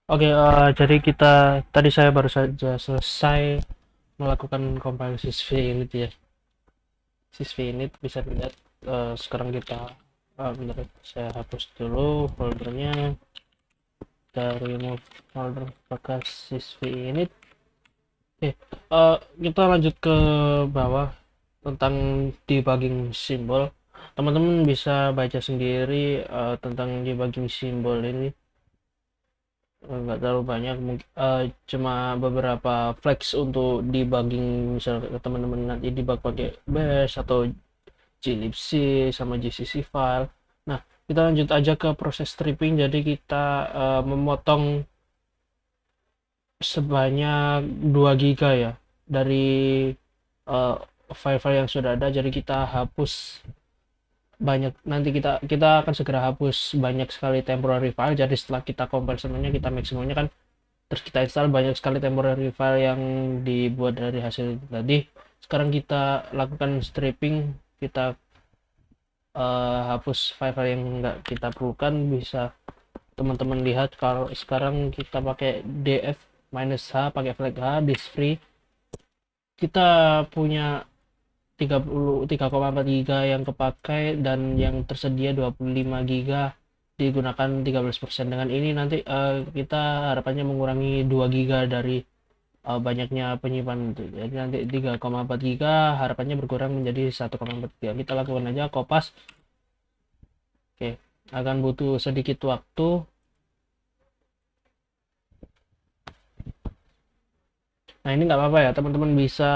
Oke, jadi tadi saya baru saja selesai melakukan compile sysvinit ya. Sysvinit bisa dilihat. Sekarang kita bentar, saya hapus dulu foldernya dari remove folder bekas sysvinit. Oke, kita lanjut ke bawah tentang debugging simbol. Teman-teman bisa baca sendiri tentang debugging simbol ini. Nggak terlalu banyak, cuma beberapa flags untuk debugging. Misal teman-teman nanti debug pakai bash atau glibc sama gcc file. Nah, kita lanjut aja ke proses stripping. Jadi kita memotong sebanyak 2 giga ya dari eh, file-file yang sudah ada. Jadi kita hapus banyak, nanti kita akan segera hapus banyak sekali temporary file. Jadi setelah kita compile semuanya, kita make semuanya kan, terus kita install banyak sekali temporary file yang dibuat dari hasil tadi. Sekarang kita lakukan stripping. Kita hapus file-file yang nggak kita perlukan. Bisa teman-teman lihat kalau sekarang kita pakai df -h, pakai flag h, disk free. Kita punya 33,4 giga yang kepakai dan yang tersedia 25 giga, digunakan 13%. Dengan ini nanti kita harapannya mengurangi 2 giga dari banyaknya penyimpanan itu. Jadi nanti 3,4 giga harapannya berkurang menjadi 1,4 giga. Kita lakukan aja kopas. Oke, akan butuh sedikit waktu. Nah, ini nggak apa-apa ya, teman-teman bisa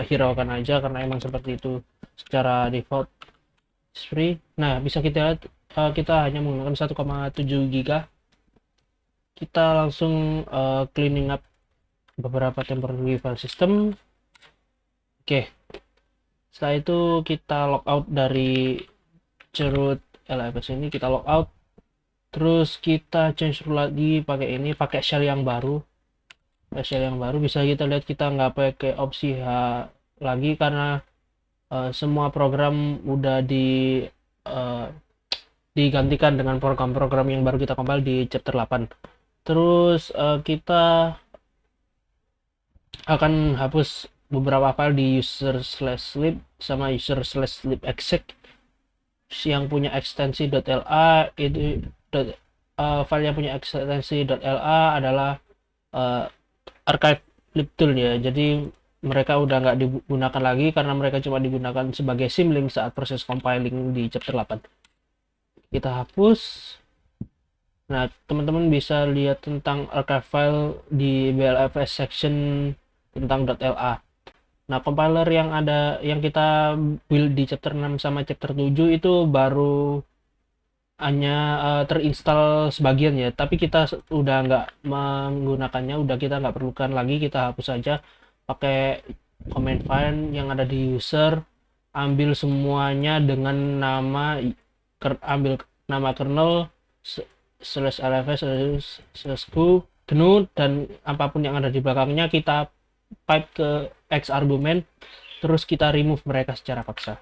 hiraukan aja karena emang seperti itu secara default free. Nah, bisa kita lihat kita hanya menggunakan 1,7 giga. Kita langsung cleaning up beberapa temporary file system. Oke, setelah itu kita logout dari cerut LFS ini, kita logout, terus kita change rule lagi pakai ini, pakai shell yang baru. Bisa kita lihat kita nggak pakai opsi H lagi karena semua program udah uh, digantikan dengan program-program yang baru kita compile di chapter 8. Terus kita akan hapus beberapa file di user/lib sama user/lib exec yang punya ekstensi .la. Itu file yang punya ekstensi .la adalah uh, archive libtool ya. Jadi mereka udah nggak digunakan lagi karena mereka cuma digunakan sebagai symlink saat proses compiling di chapter 8. Kita hapus. Nah, teman-teman bisa lihat tentang archive file di blfs section tentang .la. Nah, compiler yang kita build di chapter 6 sama chapter 7 itu baru hanya terinstall sebagian ya, tapi kita udah nggak menggunakannya, udah kita nggak perlukan lagi. Kita hapus saja pakai command find yang ada di user, ambil semuanya dengan ambil nama kernel slash lfs slash gnu, dan apapun yang ada di belakangnya kita pipe ke x argumen, terus kita remove mereka secara paksa.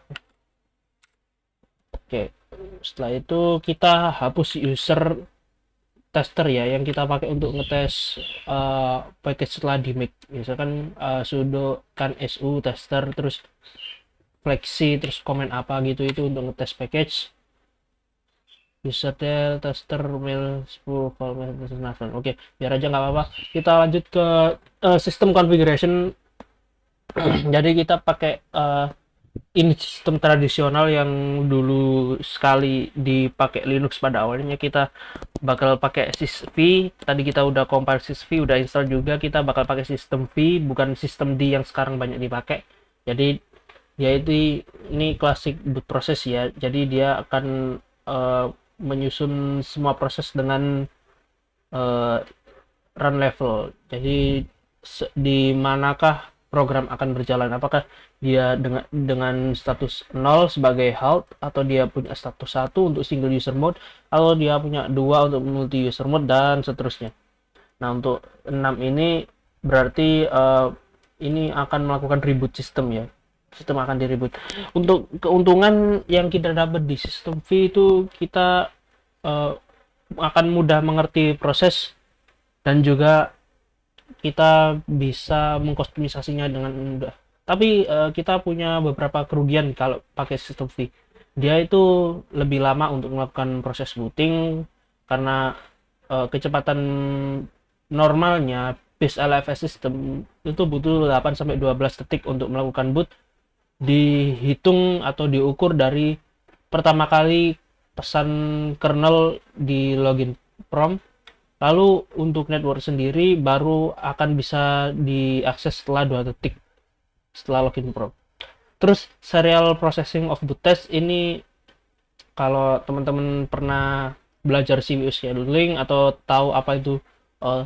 Oke, setelah itu kita hapus user tester ya yang kita pakai untuk ngetes package setelah di make. Misalkan sudo kan su tester, terus flexi, terus komen apa gitu, itu untuk ngetes package. User tester mail 10 mail. Oke, biar aja nggak apa-apa. Kita lanjut ke sistem configuration. Jadi kita pakai ini sistem tradisional yang dulu sekali dipakai Linux pada awalnya. Kita bakal pakai sysv. Tadi kita udah compile sysv, udah install juga. Kita bakal pakai sistem V, bukan sistem D yang sekarang banyak dipakai. Jadi yaitu ini klasik boot proses ya. Jadi dia akan menyusun semua proses dengan uh, run level. Jadi di manakah program akan berjalan, apakah dia dengan status 0 sebagai halt, atau dia punya status 1 untuk single user mode, atau dia punya 2 untuk multi user mode, dan seterusnya. Nah, untuk 6 ini berarti ini akan melakukan reboot sistem ya. Sistem akan di reboot. Untuk keuntungan yang kita dapat di sistem V itu, kita akan mudah mengerti proses. dan juga kita bisa mengkustomisasinya dengan mudah. Tapi kita punya beberapa kerugian kalau pakai sistem V. Dia itu lebih lama untuk melakukan proses booting karena kecepatan normalnya base LFS system itu butuh 8 sampai 12 detik untuk melakukan boot, dihitung atau diukur dari pertama kali pesan kernel di login prompt. Lalu untuk network sendiri baru akan bisa diakses setelah 2 detik setelah login prompt. Terus serial processing of boot test ini, kalau teman-teman pernah belajar CPU scheduling atau tahu apa itu uh,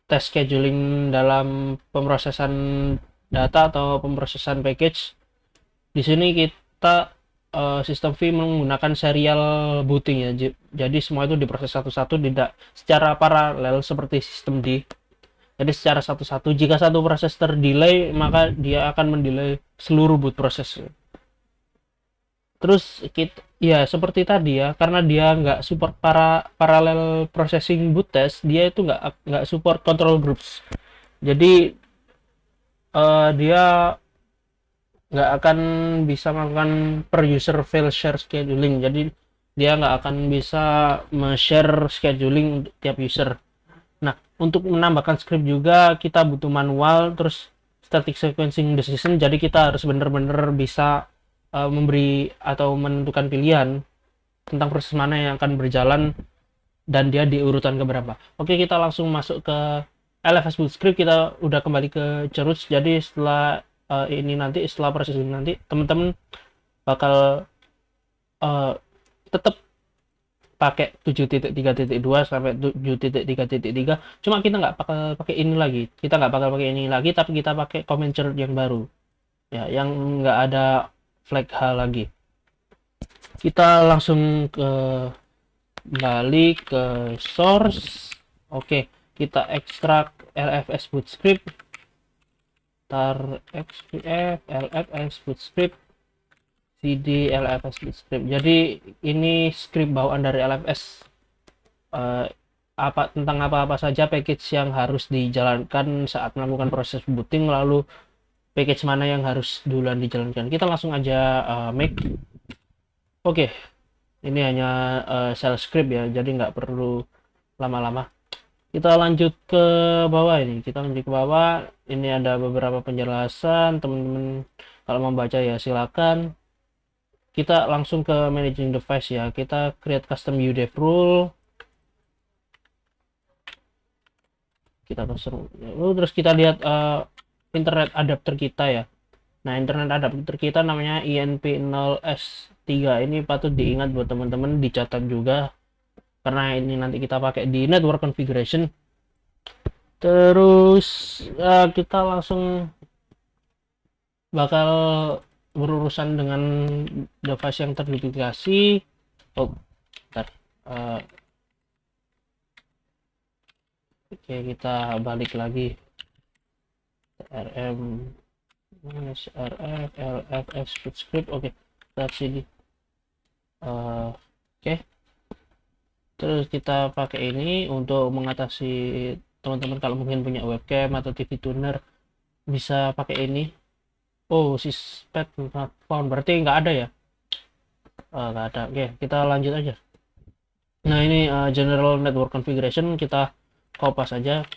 test scheduling dalam pemrosesan data atau pemrosesan package, di sini kita sistem V menggunakan serial booting ya. Jadi semua itu diproses satu-satu, tidak secara paralel seperti sistem D. Jadi secara satu-satu, jika satu proses terdelay, maka dia akan mendelay seluruh boot proses. Terus kita, ya seperti tadi ya, karena dia nggak support parallel processing boot test, dia itu nggak support control groups. Jadi dia nggak akan bisa melakukan per user file share scheduling. Jadi dia nggak akan bisa share scheduling untuk tiap user. Nah, untuk menambahkan script juga kita butuh manual, terus static sequencing decision. Jadi kita harus benar-benar bisa memberi atau menentukan pilihan tentang proses mana yang akan berjalan dan dia di urutan keberapa. Oke, kita langsung masuk ke LFS boot script. Kita udah kembali ke Ceruts. Jadi setelah ini nanti, setelah proses ini nanti, teman-teman bakal tetap pakai 7.3.2 sampai 7.3.3. Cuma kita nggak bakal pakai ini lagi. Kita nggak bakal pakai ini lagi, tapi kita pakai comment chart yang baru. Ya, yang nggak ada flag H lagi. Kita langsung kembali ke source. Oke, kita ekstrak LFS boot script. Tar xpf lfs boot script cd lfs boot script. Jadi ini script bawaan dari LFS, tentang apa-apa saja package yang harus dijalankan saat melakukan proses booting, lalu package mana yang harus duluan dijalankan. Kita langsung aja make. Oke, ini hanya shell script ya, jadi nggak perlu lama-lama. Kita lanjut ke bawah. Ini ada beberapa penjelasan, teman-teman kalau mau baca ya silakan. Kita langsung ke managing device ya. Kita create custom udev rule. Kita custom, terus kita lihat internet adapter kita ya. Nah, internet adapter kita namanya INP0S3. Ini patut diingat buat teman-teman, dicatat juga karena ini nanti kita pakai di network configuration. Terus kita langsung bakal berurusan dengan device yang terduplikasi. Bentar. Oke, kita balik lagi rm rf lfs boot script. Oke, kita sini. Oke. Terus kita pakai ini untuk mengatasi teman-teman kalau mungkin punya webcam atau TV tuner, bisa pakai ini. Oh, syspad not found, berarti nggak ada ya? Nggak ada. Oke, kita lanjut aja. Nah, ini general network configuration, kita copy saja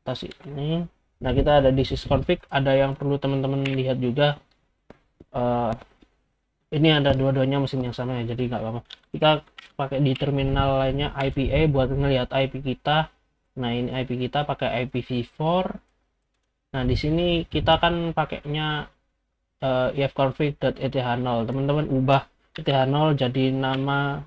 tas ini. Nah, kita ada this is config, ada yang perlu teman-teman lihat juga. Ini ada dua-duanya mesin yang sama ya, jadi nggak apa-apa. Kita pakai di terminal lainnya IPA buat ngelihat IP kita. Nah, ini IP kita pakai IPv4. Nah, di sini kita kan pakainya ifconfig.eth0. Teman-teman ubah eth0 jadi nama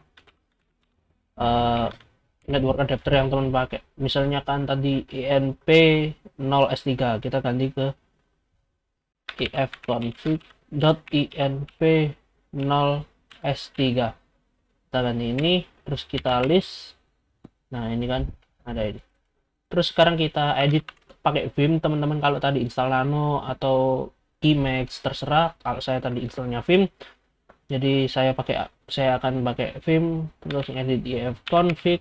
network adapter yang teman pakai. Misalnya kan tadi INP0S3, kita ganti ke ifconfig.inp0s3. Kita ganti ini, terus kita list. Nah, ini kan ada ini. Terus sekarang kita edit pakai Vim. Teman-teman kalau tadi install Nano atau Emacs terserah. Kalau saya tadi installnya Vim, jadi saya akan pakai Vim. Terus edit ifconfig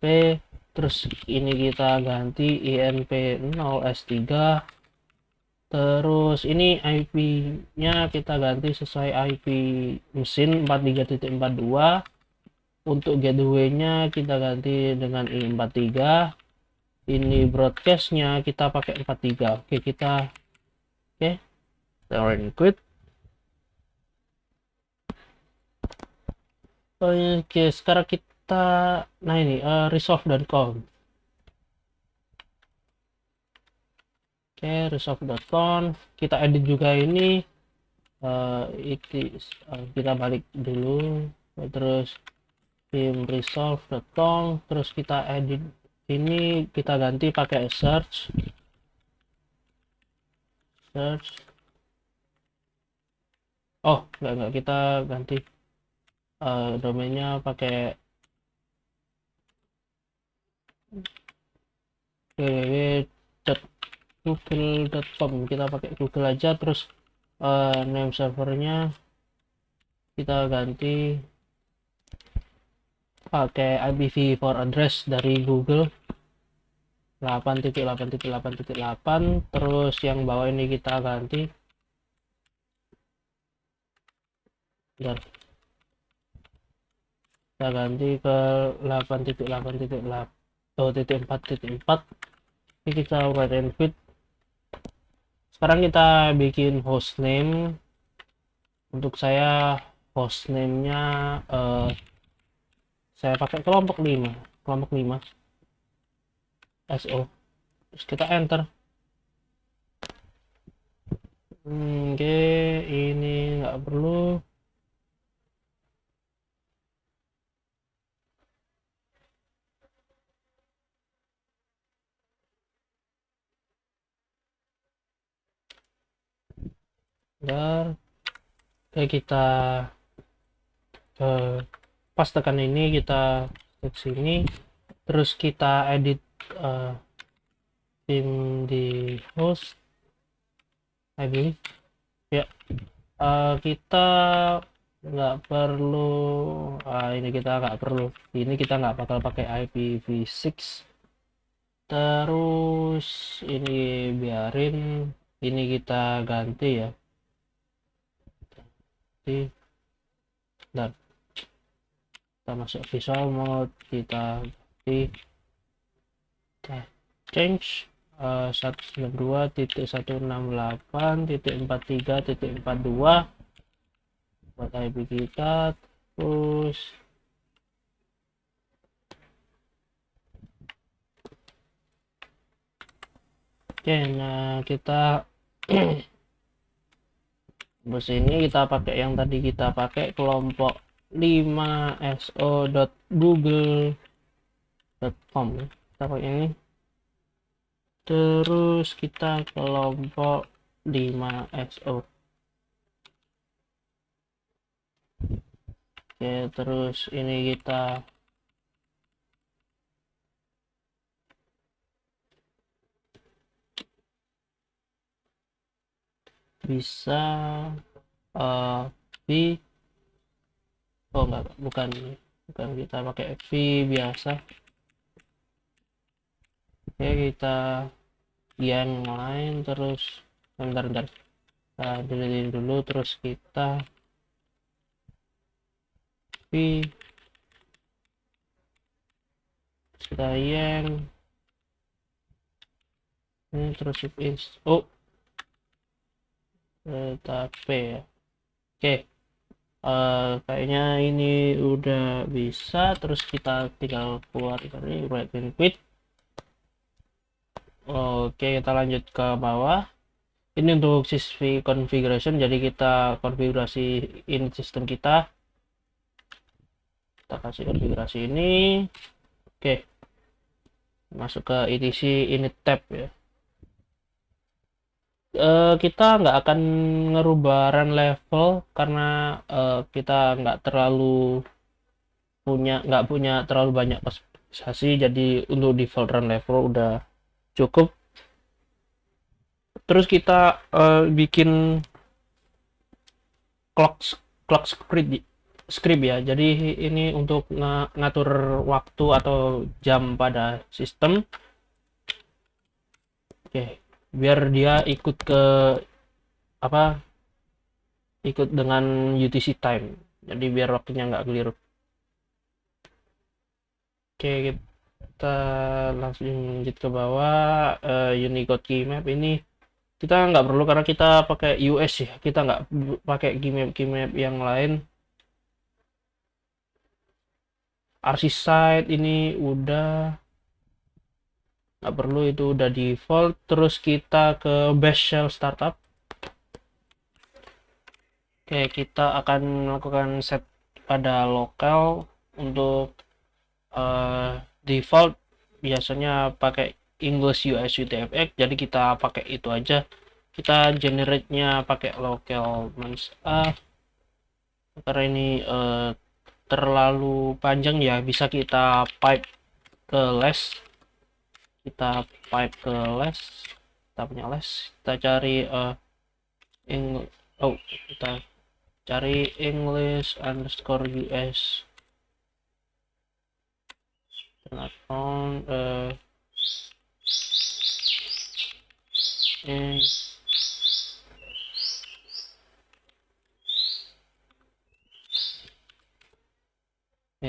p terus ini kita ganti INP0S3, terus ini IP nya kita ganti sesuai IP mesin 43.42. Untuk gateway nya kita ganti dengan I43. Ini broadcast nya kita pakai 43. Oke, kita quit. Oke, sekarang kita ini resolve.com. Oke, resolve.com, kita edit juga ini. Kita balik dulu, terus tim resolve.com, terus kita edit ini, kita ganti pakai search. Oh, enggak, kita ganti domainnya pakai www.google.com. kita pakai Google aja, terus name servernya kita ganti pakai IPv4 address dari Google 8.8.8.8. terus yang bawah ini kita ganti ke 8.8.4.4. ini kita write and quit. Sekarang kita bikin hostname. Untuk saya hostname-nya saya pakai kelompok 5 SO, terus kita enter. Oke, ini nggak perlu. Oke, kita pas tekan ini, kita klik sini, terus kita edit tim di host ID ya. Kita nggak perlu ini kita nggak bakal pakai IPv6. terus ini biarin, ini kita ganti ya, dan kita masuk visual mode, kita ganti, change 192.168.43.42 buat IP kita. Terus nah kita bus ini kita pakai yang tadi kita pakai, kelompok 5 so.google.com. kita pakai ini, terus kita kelompok 5 so. Oke, terus ini kita bisa bukan kita pakai V biasa. Oke, kita yang lain, terus bentar kita deleting dulu, terus kita V, kita yang ini, terus tapi ya. Oke, kayaknya ini udah bisa, terus kita tinggal keluar dari write and quit. Oke, kita lanjut ke bawah. Ini untuk sysvie configuration, jadi kita konfigurasi init sistem kita kasih konfigurasi ini. Oke, masuk ke etc init tab ya. Kita nggak akan ngerubah run level karena kita nggak punya terlalu banyak spesifikasi, jadi untuk default run level udah cukup. Terus kita bikin clock script script ya. Jadi ini untuk ngatur waktu atau jam pada sistem. Oke, biar dia ikut ke apa? Ikut dengan UTC time. Jadi biar waktunya nggak keliru. Oke, kita langsung lanjut ke bawah. Unicode key map ini kita nggak perlu karena kita pakai US ya. Kita nggak pakai key map yang lain. RC site ini udah nggak perlu, itu udah default. Terus kita ke bash shell startup. Oke, kita akan melakukan set pada lokal. Untuk default biasanya pakai English US UTF-8, jadi kita pakai itu aja. Kita generate-nya pakai local mans karena ini terlalu panjang ya, bisa kita pipe ke less. Kita pipe ke less, kita punya less, kita cari kita cari English underscore US on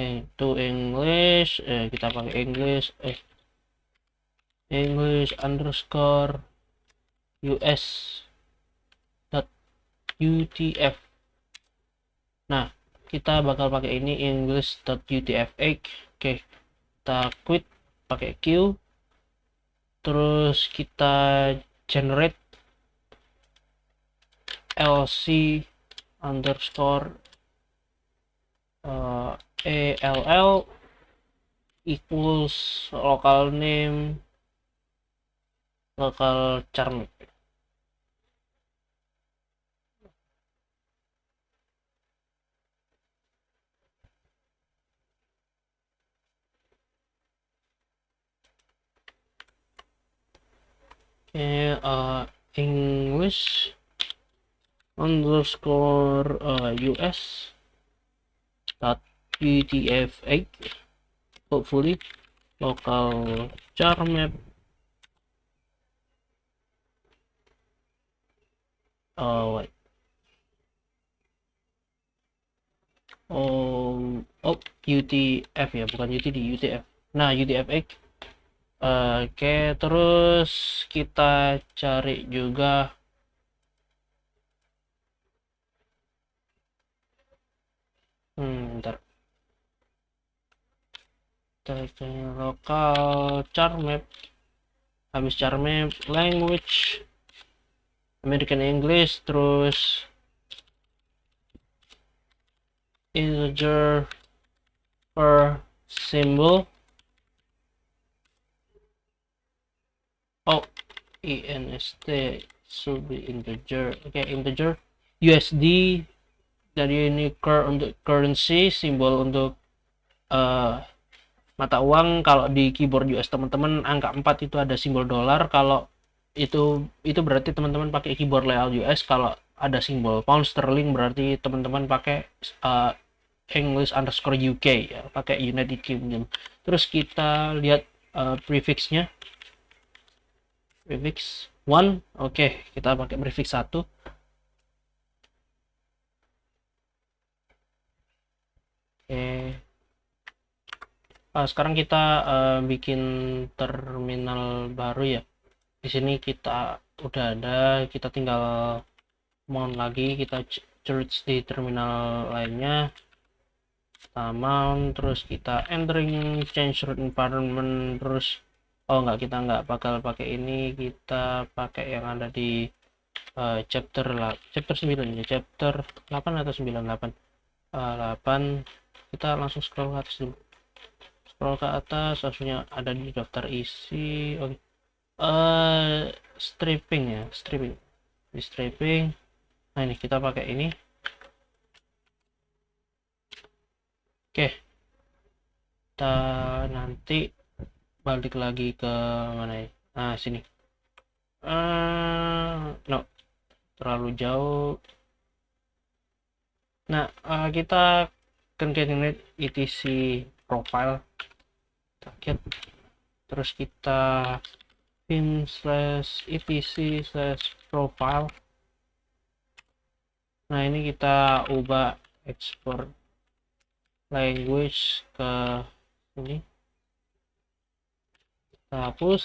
itu English, kita pakai English underscore US dot UTF. Nah, kita bakal pakai ini English.utf8. Oke, kita quit pakai Q. Terus kita generate lc underscore all equals local name local charm. English underscore US dot UTF-8, hopefully local char map. Wait. UTF ya, bukan UTD, UTF. Nah, UTF-8. Oke, terus kita cari juga bentar. Kita cari lokal char map. Habis char map language American English, terus integer per symbol. INST should be integer. Oke, integer USD. Jadi ini untuk currency, simbol untuk mata uang. Kalau di keyboard US teman-teman angka 4 itu ada simbol dolar. Kalau itu berarti teman-teman pakai keyboard layout US. Kalau ada simbol pound sterling berarti teman-teman pakai English underscore UK ya, pakai United Kingdom. Terus kita lihat prefixnya, prefix 1. Oke, kita pakai prefix 1. Sekarang kita bikin terminal baru ya. Di sini kita udah ada, kita tinggal mount lagi, kita search di terminal lainnya, kita mount, terus kita entering change root environment, terus kita nggak bakal pakai ini, kita pakai yang ada di chapter 9 ya, chapter 8 atau 9, 8. Kita langsung scroll ke atas dulu, scroll ke atas, langsungnya ada di daftar isi. Oke. Stripping ya, di stripping. Nah, ini kita pakai ini. Oke, kita nanti balik lagi ke mana ya, nah sini. No, terlalu jauh. Nah, kita concatenate etc profile, kita terus kita vim/etc/profile. Nah, ini kita ubah export language ke sini, kita hapus.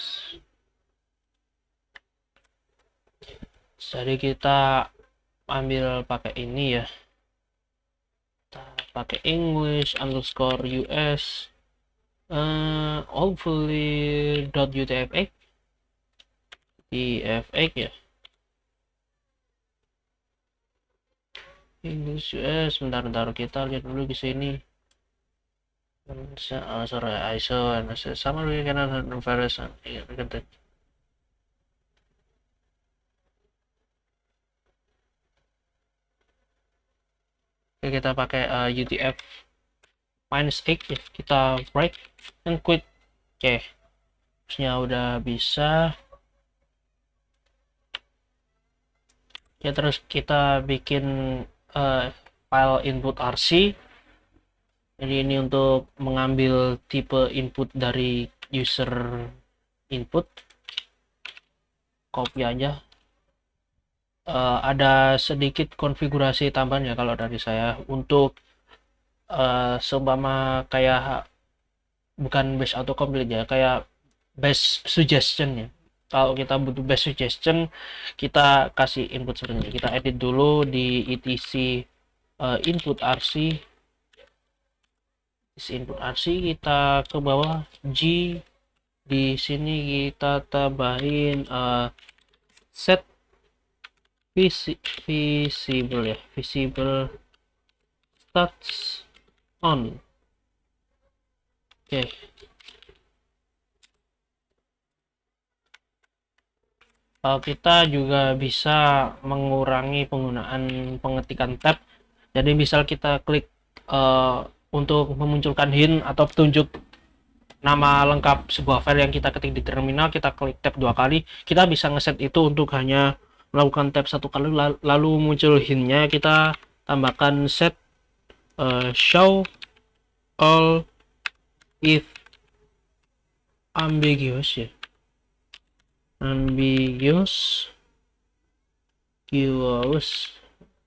Jadi kita ambil pakai ini ya, kita pakai English underscore US hopefully .utf8 tf8 ya, English US. Bentar kita lihat dulu di sini. Sorry, ISO and summary cannot virus. Oke, kita pakai UTF -8 ya, kita break dan quit. Oke, terusnya udah bisa ya. Terus kita bikin file input RC. Jadi ini untuk mengambil tipe input dari user input, copy aja. Ada sedikit konfigurasi tambahan ya kalau dari saya untuk seumpama kayak bukan base autocomplete ya, kayak base suggestion ya. Kalau kita butuh base suggestion, kita kasih input seperti ini. Kita edit dulu di etc input RC. Input RC kita ke bawah G, di sini kita tambahin set visible ya, visible stats on. Oke. Kita juga bisa mengurangi penggunaan pengetikan tab. Jadi misal kita klik untuk memunculkan hint atau petunjuk nama lengkap sebuah file yang kita ketik di terminal, kita klik tab 2 kali, kita bisa ngeset itu untuk hanya melakukan tab 1 kali lalu muncul hintnya. Kita tambahkan set show all if ambiguous ya,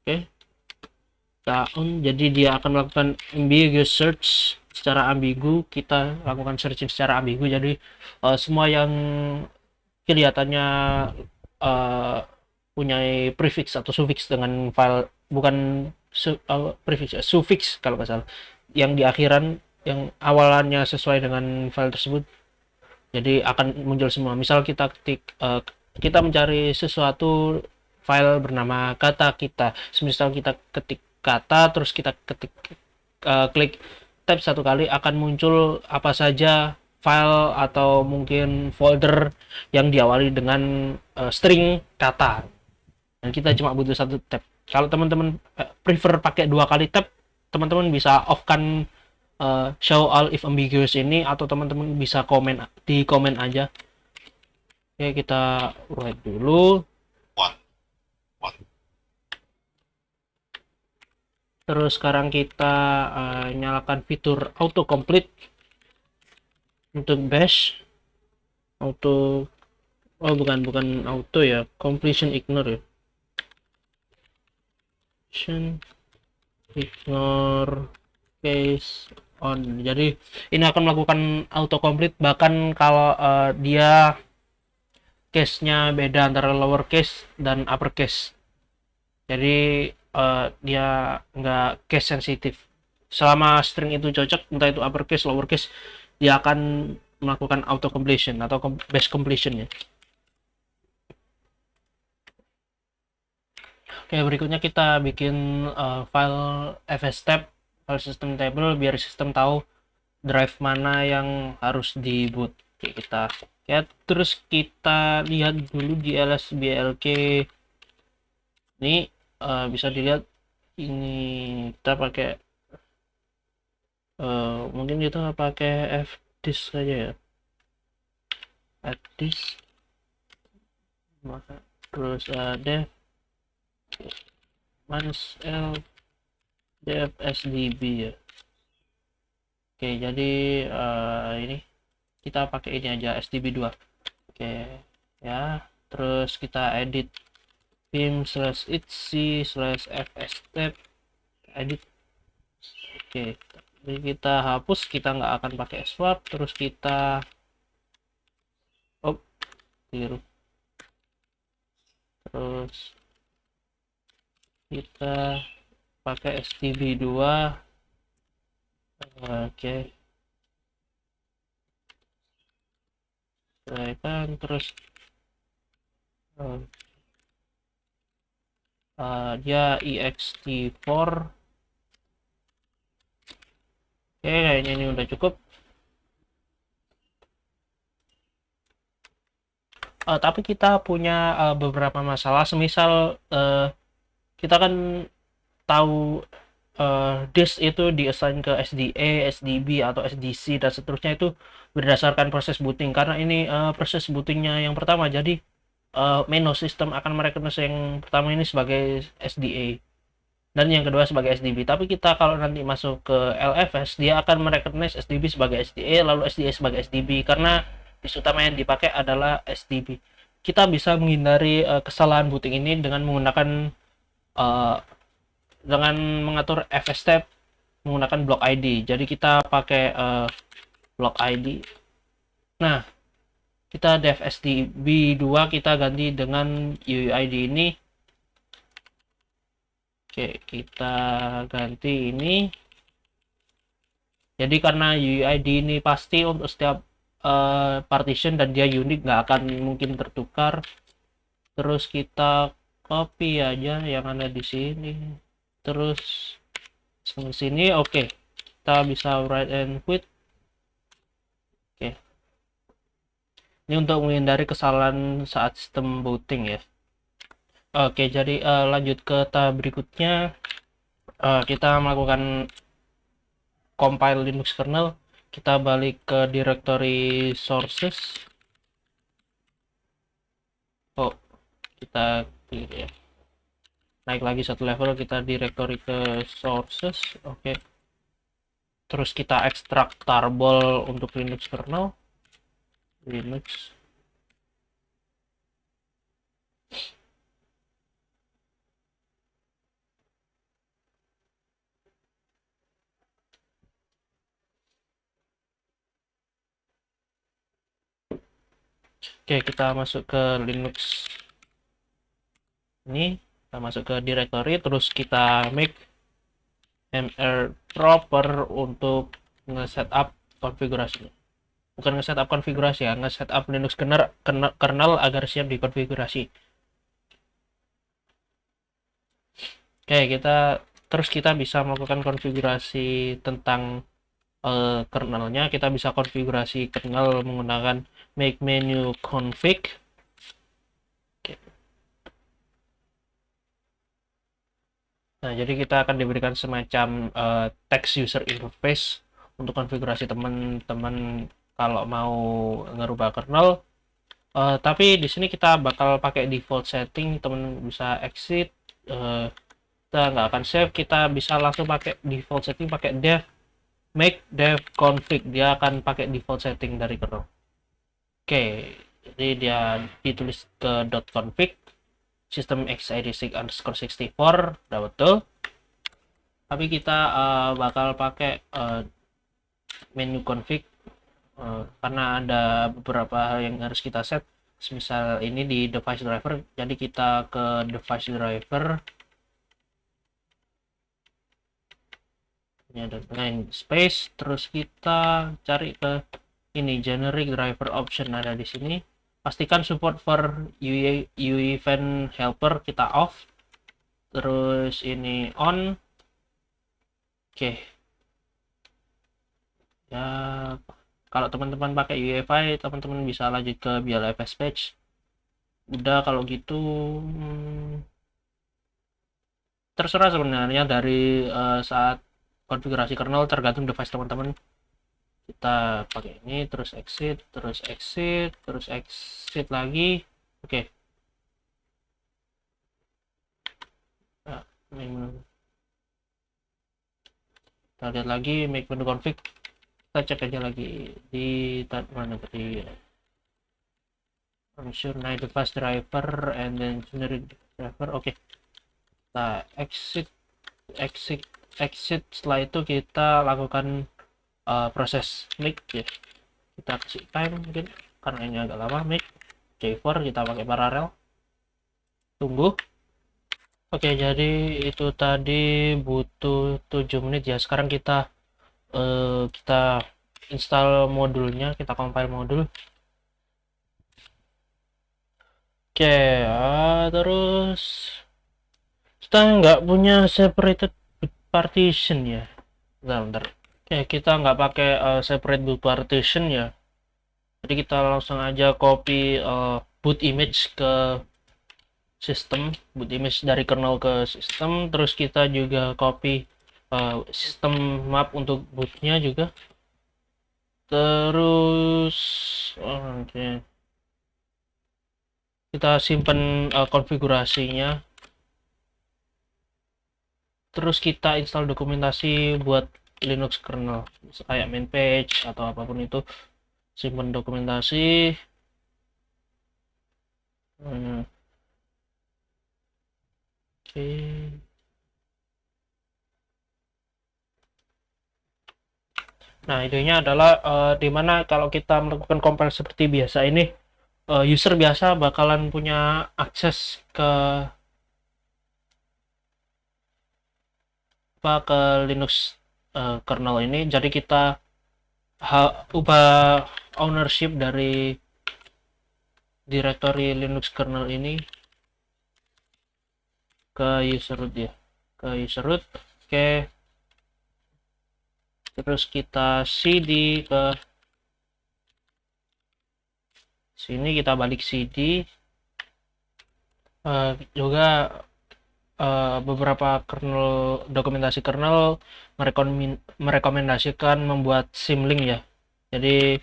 oke, jadi dia akan melakukan ambiguous search secara ambigu. Kita lakukan searching secara ambigu, jadi semua yang kelihatannya punya prefix atau suffix dengan file, bukan prefix ya, suffix kalau nggak salah, yang di akhiran yang awalannya sesuai dengan file tersebut, jadi akan muncul semua. Misal kita ketik kita mencari sesuatu file bernama kata kita, misal kita ketik kata terus kita ketik klik tab 1 kali, akan muncul apa saja file atau mungkin folder yang diawali dengan string kata, dan kita cuma butuh 1 tab. Kalau teman-teman prefer pakai 2 kali tab, teman-teman bisa off kan show all if ambiguous ini, atau teman-teman bisa komen di komen aja. Oke, kita write dulu. Terus sekarang kita nyalakan fitur autocomplete untuk bash. Bukan auto ya, completion ignore ya, ignore case on. Jadi ini akan melakukan autocomplete bahkan kalau dia case-nya beda antara lowercase dan uppercase. Jadi dia nggak case sensitif. Selama string itu cocok, entah itu uppercase lowercase, dia akan melakukan auto completion atau base completion ya. Oke, berikutnya kita bikin file fstab, file system table, biar sistem tahu drive mana yang harus di boot. Oke, kita ya, terus kita lihat dulu di lsblk ini. Bisa dilihat ini kita pakai mungkin kita pakai fdisk saja ya, fdisk, terus dev -l dfsdb ya. Oke, jadi ini kita pakai ini aja SDB2. Oke, ya. Terus kita edit pim/etc/fstep edit. Oke, jadi kita hapus, kita nggak akan pakai swap. Terus kita keliru. Terus kita pakai STB2. Oke, kan terus dia ext4. Oke, kayaknya ini udah cukup. Tapi kita punya beberapa masalah. Semisal kita kan tahu disk itu diassign ke SDA, SDB atau SDC dan seterusnya itu berdasarkan proses booting. Karena ini proses bootingnya yang pertama, jadi Meno sistem akan merecognize yang pertama ini sebagai SDA dan yang kedua sebagai SDB. Tapi kita kalau nanti masuk ke LFS, dia akan merecognize SDB sebagai SDA, lalu SDA sebagai SDB, karena disk utama yang dipakai adalah SDB. Kita bisa menghindari kesalahan booting ini dengan menggunakan dengan mengatur fstep menggunakan block ID. Jadi kita pakai block ID. Nah, kita dev SDB2 kita ganti dengan UUID ini. Oke, kita ganti ini. Jadi karena UUID ini pasti untuk setiap partition dan dia unik, nggak akan mungkin tertukar. Terus kita copy aja yang ada di sini. Terus di sini, oke. Kita bisa write and quit. Oke. Ini untuk menghindari kesalahan saat sistem booting ya. Oke, jadi lanjut ke tahap berikutnya. Kita melakukan compile Linux kernel. Kita balik ke directory sources. Kita ya. Naik lagi satu level, kita directory ke sources. Oke. Terus kita ekstrak tarball untuk Linux kernel. Linux. Oke, kita masuk ke Linux ini, kita masuk ke directory, terus kita make mr proper untuk nge-setup konfigurasi. Bukan nge-setup konfigurasi ya, nge-setup Linux kernel agar siap dikonfigurasi. Oke, kita bisa melakukan konfigurasi tentang kernelnya. Kita bisa konfigurasi kernel menggunakan make menu config. Oke. Nah, jadi kita akan diberikan semacam text user interface untuk konfigurasi teman-teman kalau mau ngerubah kernel. Tapi di sini kita bakal pakai default setting, teman bisa exit. Kita nggak akan save, kita bisa langsung pakai default setting, pakai dev make dev config, dia akan pakai default setting dari kernel. Oke, jadi dia ditulis ke .config system x86_64 udah betul. Tapi kita bakal pakai menu config karena ada beberapa hal yang harus kita set. Misal ini di device driver, jadi kita ke device driver, ini ada space, terus kita cari ke ini generic driver option, ada di sini. Pastikan support for UE event helper kita off, terus ini on. Oke. Ya, kalau teman-teman pakai UEFI, teman-teman bisa lanjut ke BLFS page. Udah kalau gitu terserah sebenarnya dari saat konfigurasi kernel, tergantung device teman-teman. Kita pakai ini, terus exit, terus exit, terus exit lagi. Oke. Nah, kita lihat lagi make menu config. Kita cek aja lagi di mana tadi, ensure night device driver and then generic driver. Oke, kita exit exit. Setelah itu kita lakukan proses make ya. Kita kasih time mungkin karena ini agak lama. Make J4 kita pakai paralel, tunggu. Oke, jadi itu tadi butuh 7 menit ya. Sekarang kita install modulnya, kita compile modul. Oke, terus kita nggak punya separated partition ya. Bentar. Oke, kita nggak pakai separate boot partition ya. Jadi kita langsung aja copy boot image ke sistem, boot image dari kernel ke sistem. Terus kita juga copy sistem map untuk bootnya juga. Terus oke, kita simpan konfigurasinya. Terus kita install dokumentasi buat Linux kernel kayak main page atau apapun itu. Simpan dokumentasi. Oke. Nah, idenya adalah dimana kalau kita melakukan compile seperti biasa ini, user biasa bakalan punya akses ke Linux kernel ini. Jadi kita ubah ownership dari directory Linux kernel ini ke user root ya, ke user root. Oke, terus kita cd ke sini, kita balik cd. Juga beberapa dokumentasi kernel merekomendasikan membuat symlink ya. Jadi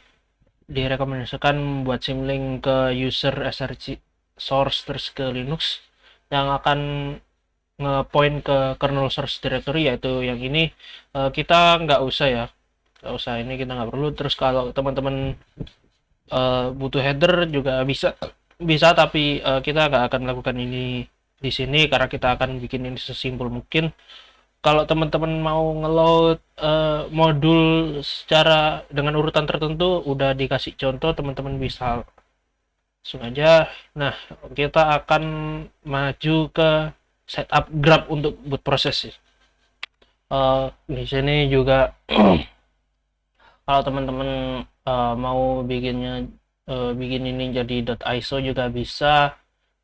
direkomendasikan membuat symlink ke user src source terus ke Linux yang akan ngepoint ke kernel source directory, yaitu yang ini. Kita nggak usah ya, ini kita nggak perlu. Terus kalau teman-teman butuh header juga bisa, tapi kita nggak akan lakukan ini di sini karena kita akan bikin ini sesimpel mungkin. Kalau teman-teman mau ngeload modul secara dengan urutan tertentu, udah dikasih contoh, teman-teman bisa langsung aja. Nah, kita akan maju ke setup grab untuk boot proses. Di sini juga kalau teman-teman mau bikin ini jadi .iso juga bisa.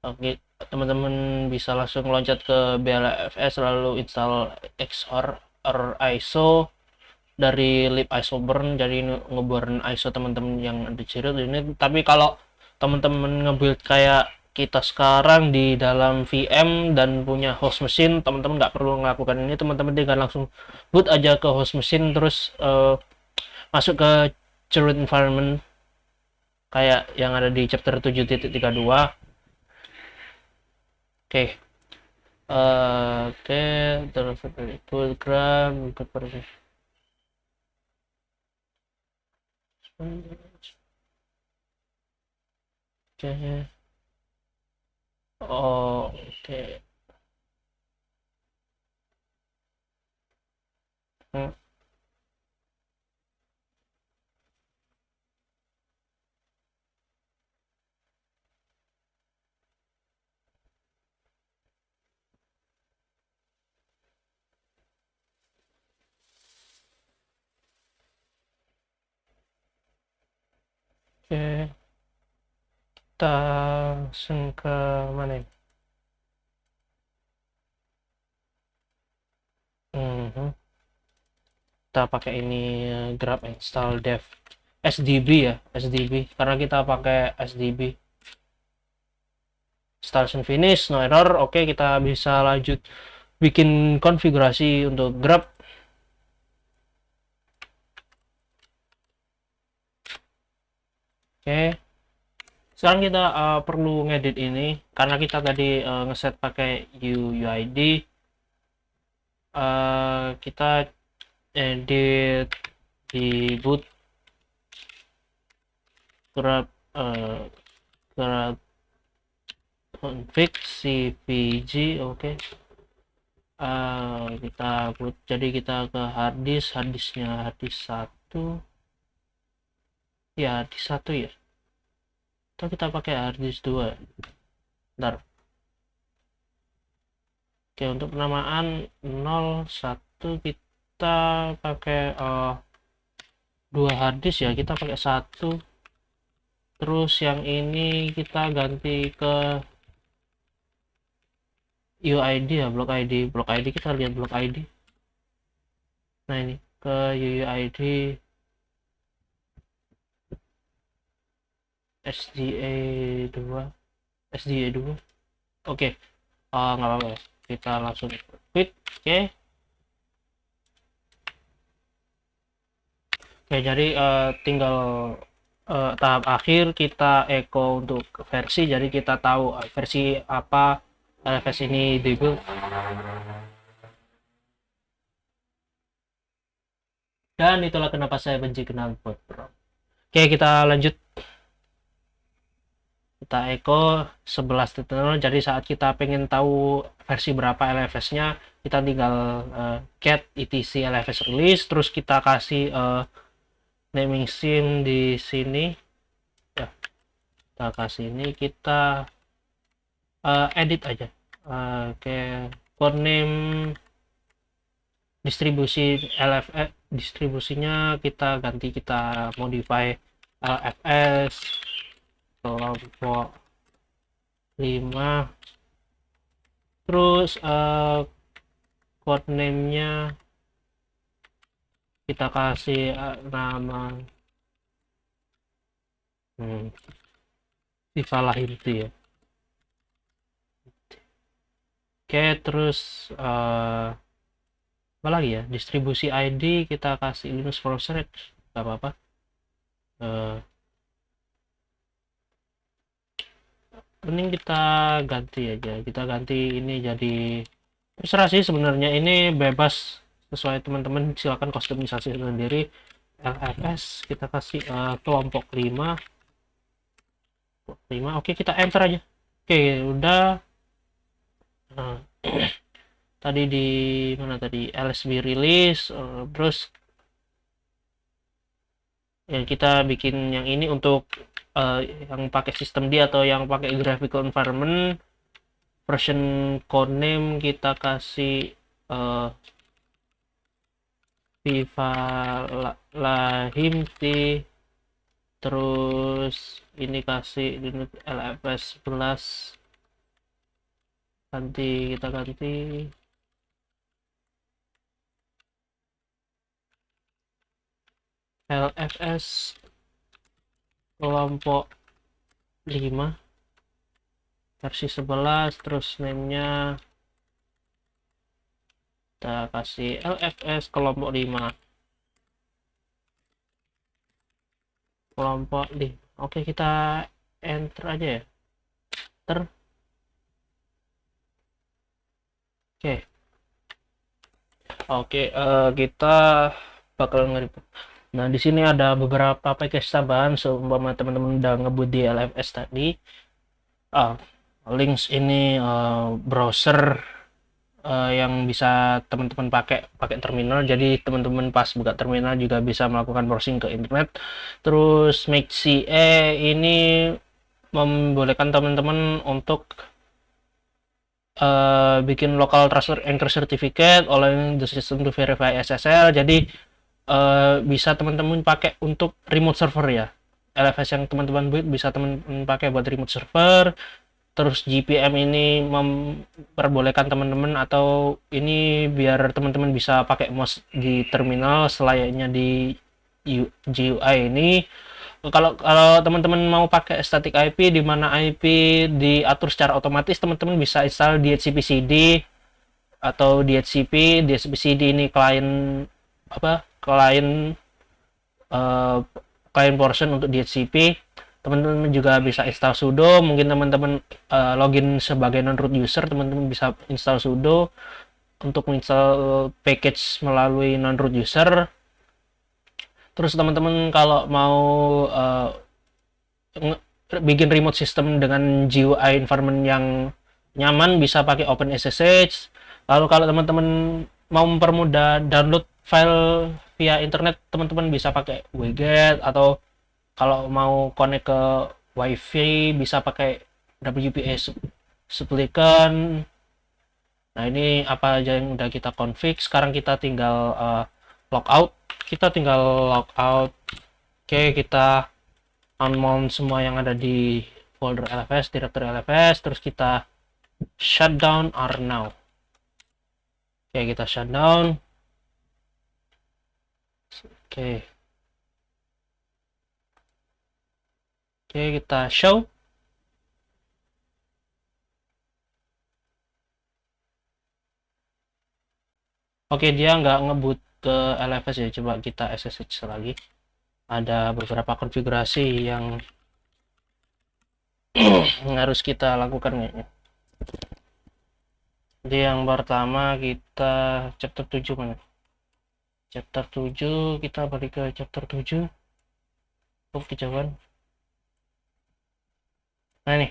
Oke, teman-teman bisa langsung loncat ke BLFS lalu install xor or iso dari lib isoburn, jadi ngeburn iso teman-teman yang ada di ini. Tapi kalau teman-teman ngebuild kayak kita sekarang di dalam VM dan punya host mesin, teman-teman nggak perlu melakukan ini. Teman-teman tinggal langsung boot aja ke host mesin, terus masuk ke root environment kayak yang ada di chapter 7.32. Oke. Terus program oke. Kita langsung ke mana ini? Kita pakai ini grab install dev sdb ya, sdb karena kita pakai sdb. Installation finish, no error. Oke, kita bisa lanjut bikin konfigurasi untuk grab. Oke, sekarang kita perlu ngedit ini karena kita tadi ngeset pakai UUID. Kita edit di boot grab grab config cpg. Oke. Kita boot, jadi kita ke harddisknya harddisk 1 ya, harddisk 1 ya, atau kita pakai harddisk 2. Bentar. Oke, untuk penamaan 01 kita pakai 2 harddisk ya, kita pakai 1. Terus yang ini kita ganti ke UID ya, blok ID kita lihat blok ID. Nah, ini ke UUID SDA2. Oke. Nggak apa-apa ya, kita langsung quit. Oke. Jadi tinggal tahap akhir kita echo untuk versi, jadi kita tahu versi apa LFS ini dibuild. Dan itulah kenapa saya benci knalpot, bro. Oke, kita lanjut. Kita echo 11.0. Jadi saat kita pengen tahu versi berapa LFS-nya, kita tinggal get etc LFS release, terus kita kasih naming sim di sini ya, kita kasih ini, kita edit aja. Oke, code name distribusi LFS, distribusinya kita ganti, kita modify LFS kelompok 5. Terus code name-nya kita kasih nama Vivala itu ya. Oke, terus apa lagi ya, distribusi ID kita kasih Linux browser, nggak apa-apa. Mending kita ganti aja, kita ganti ini jadi, terserah sih sebenarnya, ini bebas sesuai teman-teman, silakan kustomisasi sendiri. LFS kita kasih kelompok 5. Oke, kita enter aja. Oke, udah. Tadi di mana tadi, LSB release, terus ya kita bikin yang ini untuk yang pakai sistem D atau yang pakai graphical environment. Version codename kita kasih Vivalahimti, terus ini kasih LFS 11. Kita ganti LFS kelompok 5 versi 11, terus name-nya kita kasih LFS kelompok 5 kelompok 5. Oke, kita enter aja ya, enter. Oke, kita bakal nge-report. Nah, di sini ada beberapa package tambahan seumpama teman-teman udah ngebut di LFS tadi. Links ini browser yang bisa teman-teman pakai terminal, jadi teman-teman pas buka terminal juga bisa melakukan browsing ke internet. Terus MakeCA ini membolehkan teman-teman untuk bikin local transfer anchor certificate allowing the system to verify SSL. Jadi bisa teman-teman pakai untuk remote server ya. LFS yang teman-teman buat bisa teman-teman pakai buat remote server. Terus GPM ini memperbolehkan teman-teman, atau ini biar teman-teman bisa pakai mouse di terminal selayaknya di GUI ini. Kalau teman-teman mau pakai static IP, di mana IP diatur secara otomatis, teman-teman bisa install DHCP-CD atau DHCP. DHCP-CD ini klien client portion untuk DHCP. Teman-teman juga bisa install sudo. Mungkin teman-teman login sebagai non-root user, teman-teman bisa install sudo untuk menginstal package melalui non-root user. Terus teman-teman kalau mau uh, bikin remote system dengan GUI environment yang nyaman bisa pakai OpenSSH. Lalu kalau teman-teman mau mempermudah download file via internet, teman-teman bisa pakai wget, atau kalau mau connect ke WiFi bisa pakai WPA supplicant. Nah, ini apa aja yang udah kita config. Sekarang kita tinggal logout. Kita tinggal logout. Oke, kita unmount semua yang ada di folder LFS, directory LFS, terus kita shutdown rnow. Oke, kita shutdown. Oke. Oke, kita show. Oke, dia nggak ngebut ke LFS ya. Coba kita SSH lagi. Ada beberapa konfigurasi yang harus kita lakukan kayaknya. Jadi yang pertama kita chapter 7 mana? Chapter 7, kita balik ke chapter 7. Oh, kejauhan. Nah, ini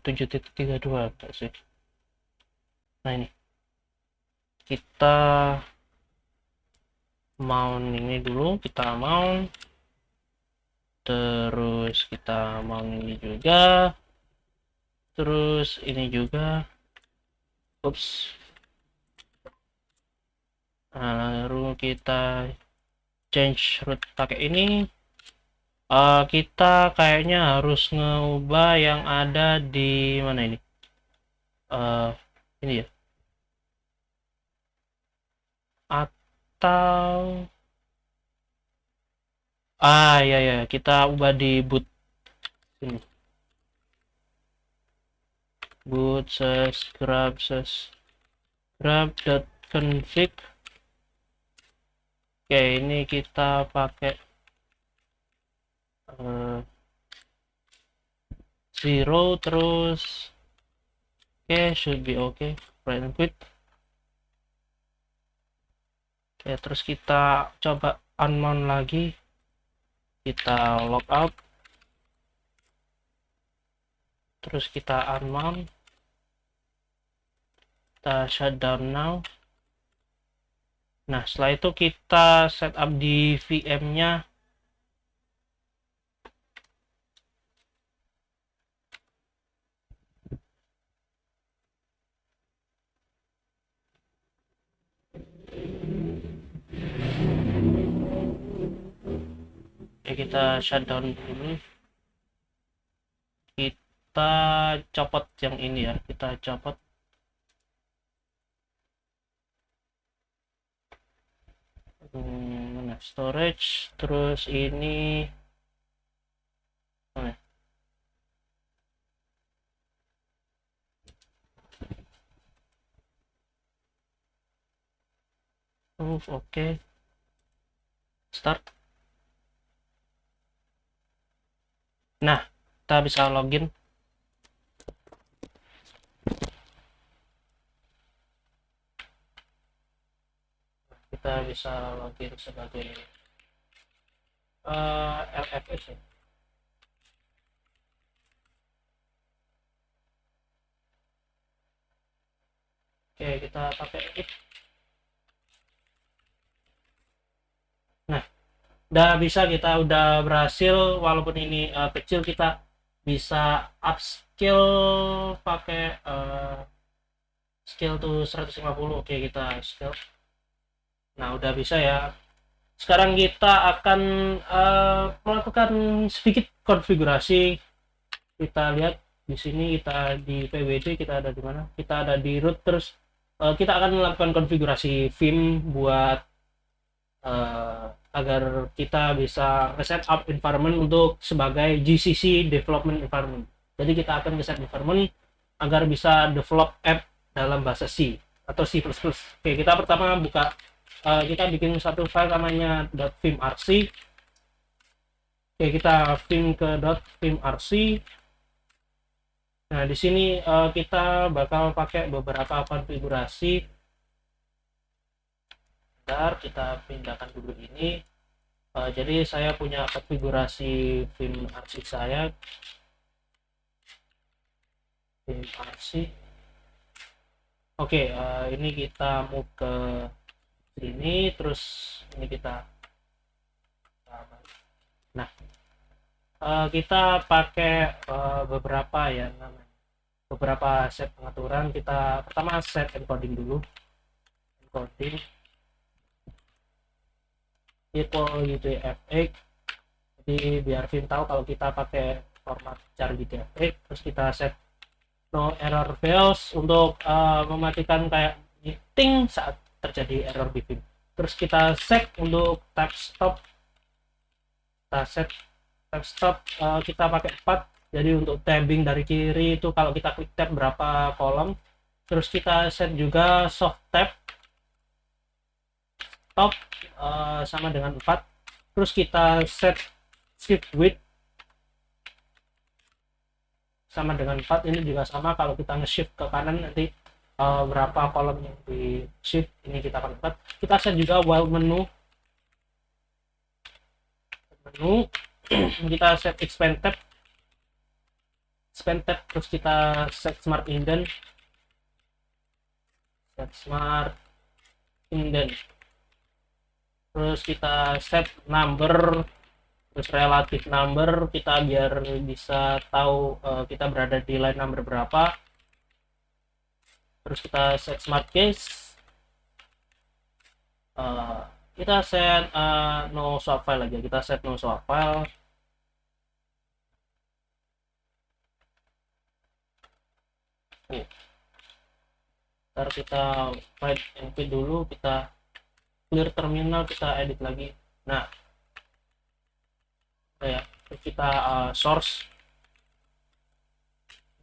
7.32 sih. Nah, ini kita mount ini dulu, kita mount, terus kita mount ini juga, terus ini juga. Ups. Nah, lalu kita change root pakai ini. Kita kayaknya harus ngubah yang ada di mana ini. Ini ya, atau ya ya, kita ubah di boot ini. Boot grab.config. Oke, ini kita pakai 0, terus oke, should be okay, right and quit. Oke, terus kita coba unmount lagi, kita logout, terus kita unmount, kita shutdown now. Nah, setelah itu kita setup di VM-nya. Oke, kita shutdown dulu. Kita copot yang ini ya, kita copot. Storage, terus ini oke. Start. Nah, kita bisa login. Kita bisa login sebagai LFS ya. Oke, kita pakai ini. Nah, udah bisa, kita udah berhasil. Walaupun ini kecil, kita bisa upscale pakai scale to 150. Oke, kita scale. Nah, udah bisa ya. Sekarang kita akan melakukan sedikit konfigurasi. Kita lihat di sini, kita di PWD, kita ada di mana? Kita ada di root. Terus kita akan melakukan konfigurasi Vim buat agar kita bisa setup environment untuk sebagai GCC development environment. Jadi kita akan set environment agar bisa develop app dalam bahasa C atau C++. Oke, kita pertama buka, kita bikin satu file namanya .vimrc. Oke, kita vim ke .vimrc. Nah, di sini kita bakal pakai beberapa konfigurasi. Bentar, kita pindahkan dulu ini. Jadi saya punya konfigurasi film arsip saya, film arsip. Oke, ini kita mau ke sini, terus ini kita. Nah, kita pakai beberapa ya namanya, beberapa set pengaturan. Kita pertama set encoding dulu, encoding equal UTF-8. Jadi biar film tahu kalau kita pakai format char UTF-8, terus kita set no error fails untuk mematikan kayak ting saat terjadi error di film. Terus kita set untuk tab stop, kita set tab stop kita pakai 4. Jadi untuk tabbing dari kiri itu kalau kita klik tab berapa kolom. Terus kita set juga soft tab top sama dengan 4. Terus kita set shift width sama dengan 4. Ini juga sama, kalau kita nge-shift ke kanan nanti berapa kolom yang di shift, ini kita pakai 4. Kita set juga while menu kita set expand tab, terus kita set smart indent, terus kita set number, terus relative number kita biar bisa tahu kita berada di line number berapa. Terus kita set smart case, kita set no swap file aja, kita set no swap file. Ntar kita write np dulu, kita clear terminal, kita edit lagi. Nah ya, terus kita source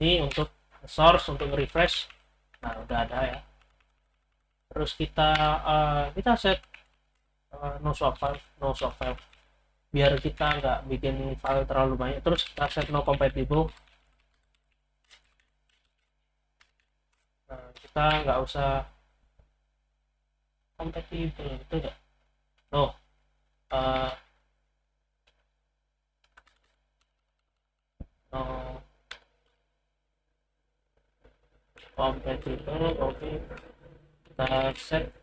ini untuk source, untuk refresh. Nah udah ada ya. Terus kita set no swap file biar kita nggak bikin file terlalu banyak. Terus kita set no compatible. Kita nggak usah compatible itu enggak, no no compatible. Oke, kita set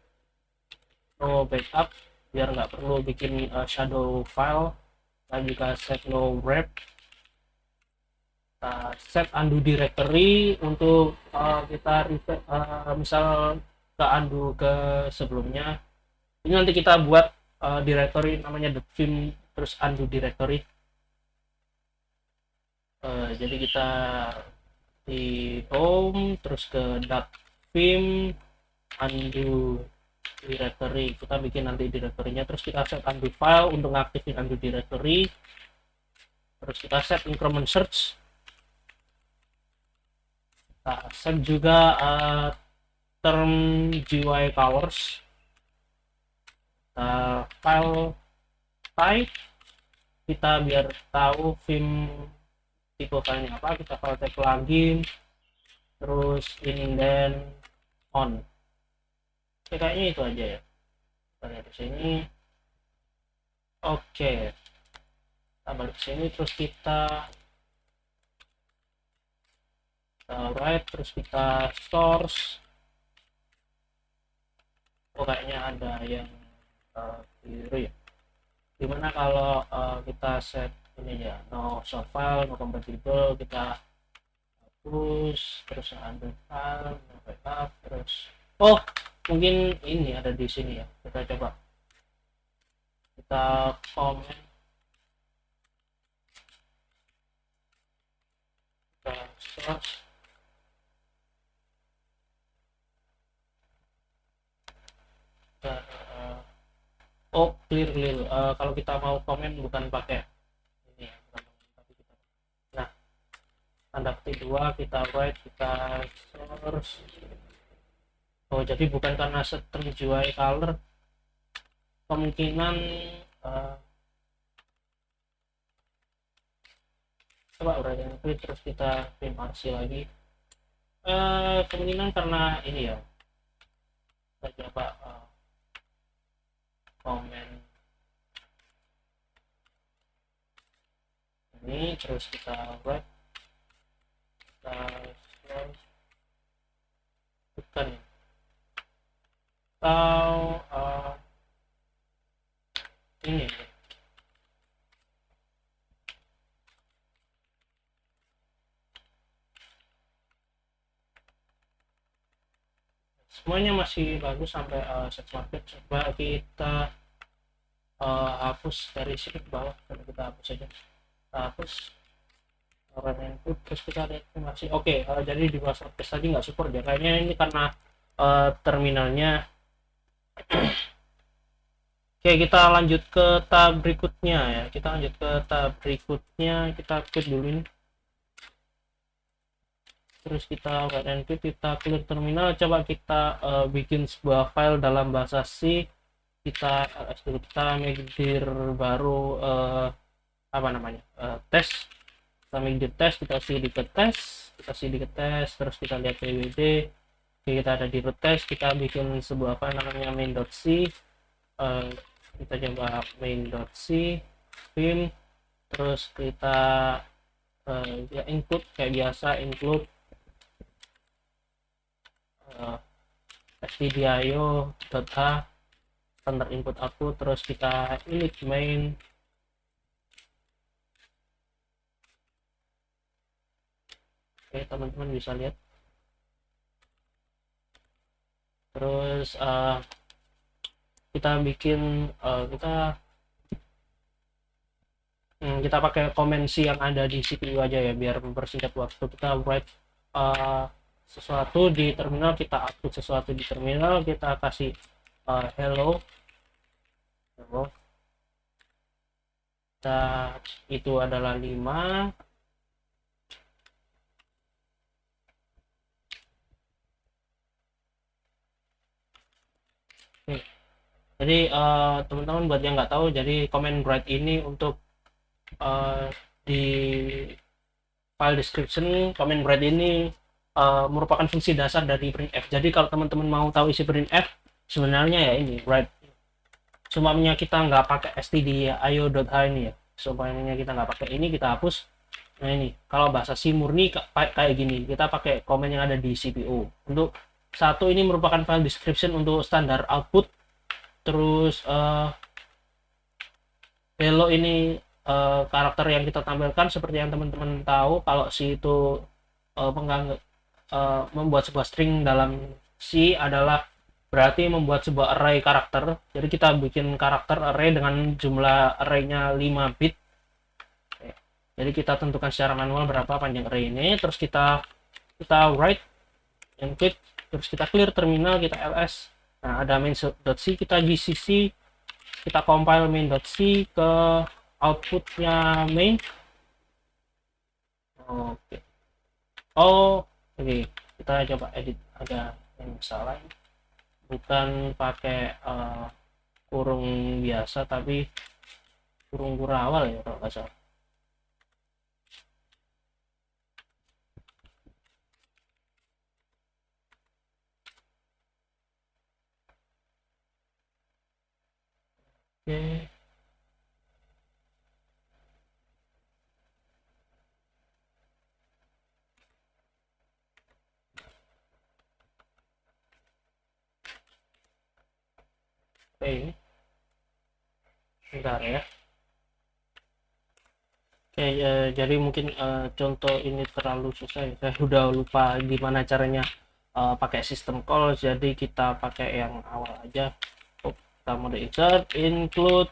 no backup biar nggak perlu bikin shadow file. Dan juga set no wrap. Set undo directory untuk kita misal ke undo ke sebelumnya. Ini nanti kita buat directory namanya the film, terus undo directory. Jadi kita di home, terus ke .film undo directory, kita bikin nanti directory-nya. Terus kita set undo file untuk ngaktifin undo directory. Terus kita set increment search. Kita set juga term GUI colors. File type kita biar tahu film tipe filenya apa, kita file type plugin, terus indent on. Oke, kayaknya itu aja ya. Kita lihat di sini. Oke, kita balik ke sini, terus kita write, terus kita source. Kayaknya ada yang biru ya. Dimana kalau kita set ini ya, no source file, no compatible, kita hapus, terus undo file, no backup, terus mungkin ini ada di sini ya. Kita coba, kita komen, kita source, clear. Kalau kita mau komen bukan pakai ini ya, nah tanda petik 2 kita write, kita source. Jadi bukan karena setting GUI color, kemungkinan coba udah yang terus kita PMRC lagi, kemungkinan karena ini ya. Kita coba ini, terus kita write, kita slash, tekan, atau ini semuanya masih bagus sampai set market. Coba kita hapus dari sini ke bawah, kita hapus saja, kita hapus run input, terus kita lihat masih oke. Jadi di bawah WordPress tadi nggak support ya, kayaknya ini karena terminalnya. Oke, kita lanjut ke tab berikutnya ya, kita lanjut ke tab berikutnya, kita quit dulu ini, terus kita write and quit, kita clear terminal. Coba kita bikin sebuah file dalam bahasa C, kita ls dulu, kita make dir baru apa namanya, test, kita make dir test, kita cd ke test, terus kita lihat pwd. Oke, kita ada di root test, kita bikin sebuah file namanya main.c, kita coba main.c vim, terus kita ya input kayak biasa, include stdio.h standar input output, terus kita init main. Oke, teman-teman bisa lihat. Terus kita bikin kita pakai komensi yang ada di CPU aja ya, biar mempersingkat waktu. Kita write sesuatu di terminal, kita output sesuatu di terminal, kita kasih hello, kita itu adalah 5. Jadi teman-teman buat yang nggak tahu, jadi comment write ini untuk di file description, comment write ini merupakan fungsi dasar dari printf. Jadi kalau teman-teman mau tahu isi printf, sebenarnya ya ini write. Semuanya kita nggak pakai stdio.h ini ya, semuanya kita nggak pakai ini, kita hapus. Nah ini kalau bahasa C murni kayak gini, kita pakai komen yang ada di CPU. Untuk satu ini merupakan file description untuk standar output, terus hello ini karakter yang kita tampilkan. Seperti yang teman-teman tahu, kalau C itu membuat sebuah string dalam C adalah berarti membuat sebuah array karakter. Jadi kita bikin karakter array dengan jumlah arraynya 5 bit. Jadi kita tentukan secara manual berapa panjang array ini, terus kita write and quit, terus kita clear terminal, kita ls. Nah, ada main.c, kita gcc, kita compile main.c ke outputnya main. Oke. Oke, kita coba edit, ada yang salah, bukan pakai kurung biasa tapi kurung kurawal ya kalau nggak salah. Oke. Oke, bentar ya. Oke, jadi mungkin contoh ini terlalu susah ya. Saya udah lupa gimana caranya pakai sistem call, jadi kita pakai yang awal aja. Kita mode insert, include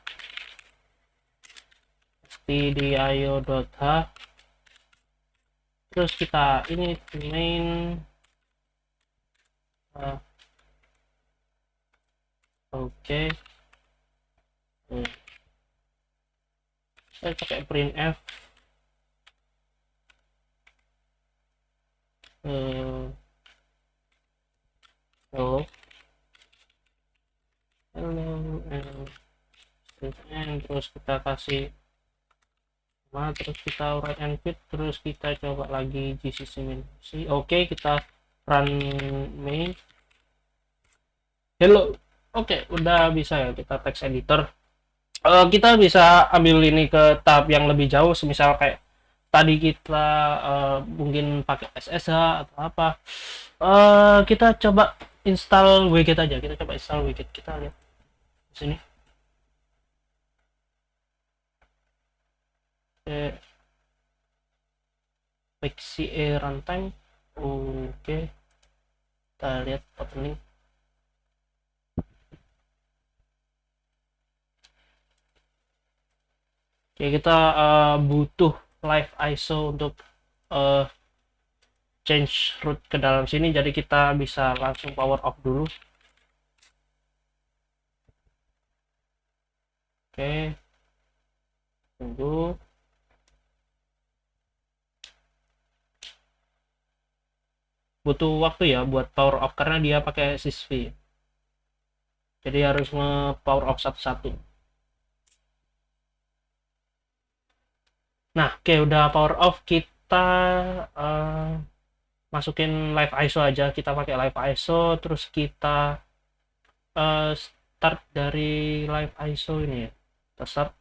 stdio.h, terus kita ini main oke. Saya pakai printf hello, terus kita kasih terus kita write and quit, terus kita coba lagi gcc main. Oke, kita run main. Hello. Oke, udah bisa ya kita text editor. Kita bisa ambil ini ke tahap yang lebih jauh, semisal kayak tadi kita mungkin pakai SSH atau apa. Kita coba install wget aja, kita coba install wget, kita lihat di sini. PXE runtime, oke, kita lihat opening. Oke, kita butuh live ISO untuk uh, change root ke dalam sini, jadi kita bisa langsung power off dulu. Oke, tunggu. Butuh waktu ya buat power off karena dia pakai sysv, jadi harus nge-power off satu-satu. Nah, oke, udah power off, kita uh, masukin live ISO aja, kita pakai live ISO, terus kita start dari live ISO ini ya, kita start.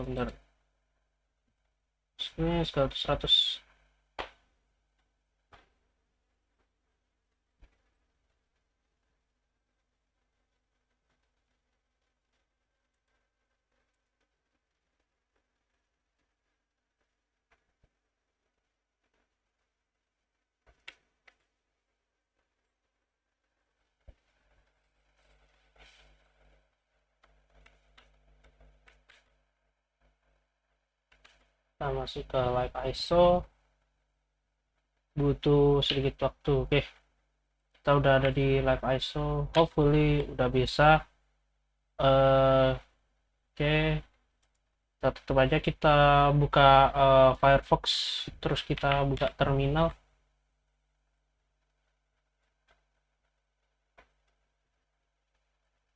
Bentar, ini 100. Kita masuk ke live ISO, butuh sedikit waktu. Oke, kita udah ada di live ISO, hopefully udah bisa. Oke, kita tutup aja, kita buka Firefox, terus kita buka terminal.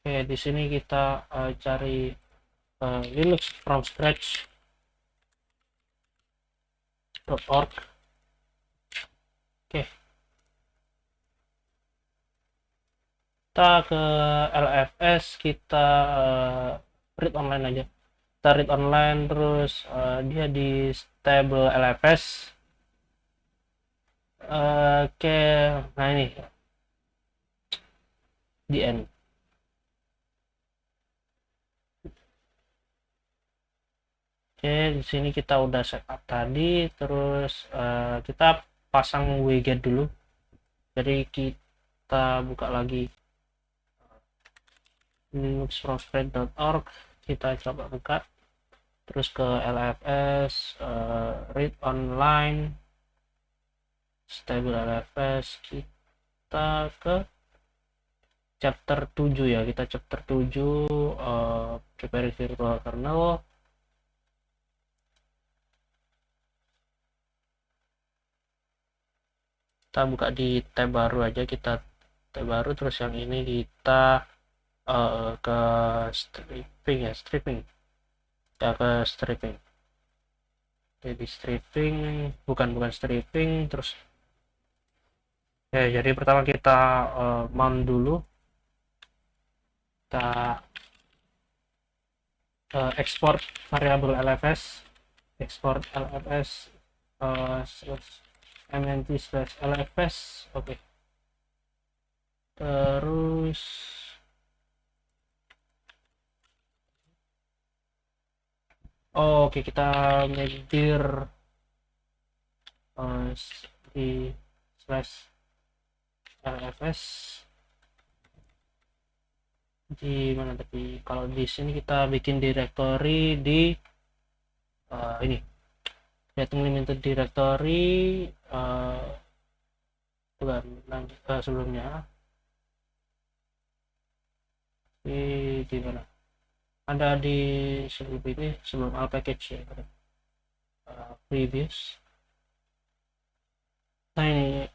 Oke, di sini kita cari Linux from scratch.org. Oke, kita ke LFS, kita read online aja. Kita read online, terus dia di stable LFS. Oke, nah ini di end. Oke, di sini kita udah setup tadi, terus kita pasang wget dulu. Jadi kita buka lagi linuxfromspread.org, kita coba buka, terus ke LFS, read online, stable LFS, kita ke chapter 7 ya, kita chapter 7 prepare virtual kernel. Kita buka di tab baru aja, kita tab baru, terus yang ini kita ke stripping ya, kita ke stripping. Jadi stripping, bukan stripping, terus ya, jadi pertama kita mount dulu, kita export variabel LFS, export LFS mnt/lfs. Oke, terus oke, kita ngedir di slash lfs di mana tadi. Kalau di sini kita bikin directory di ini, creating limited directory, bukan, lanjut ke sebelumnya di mana, ada di sebelum ini, sebelum all package ya, previous. Nah ini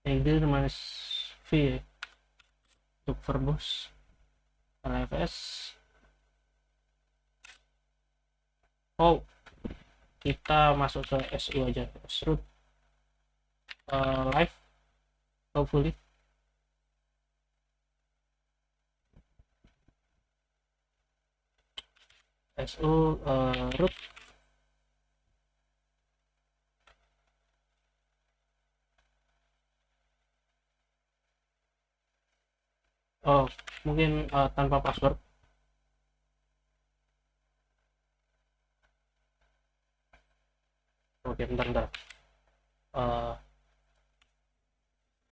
exit minus v ya, untuk verbose lfs. Oh, kita masuk ke SU aja, root live hopefully. SU root. Oh, mungkin tanpa password. Oke, bentar.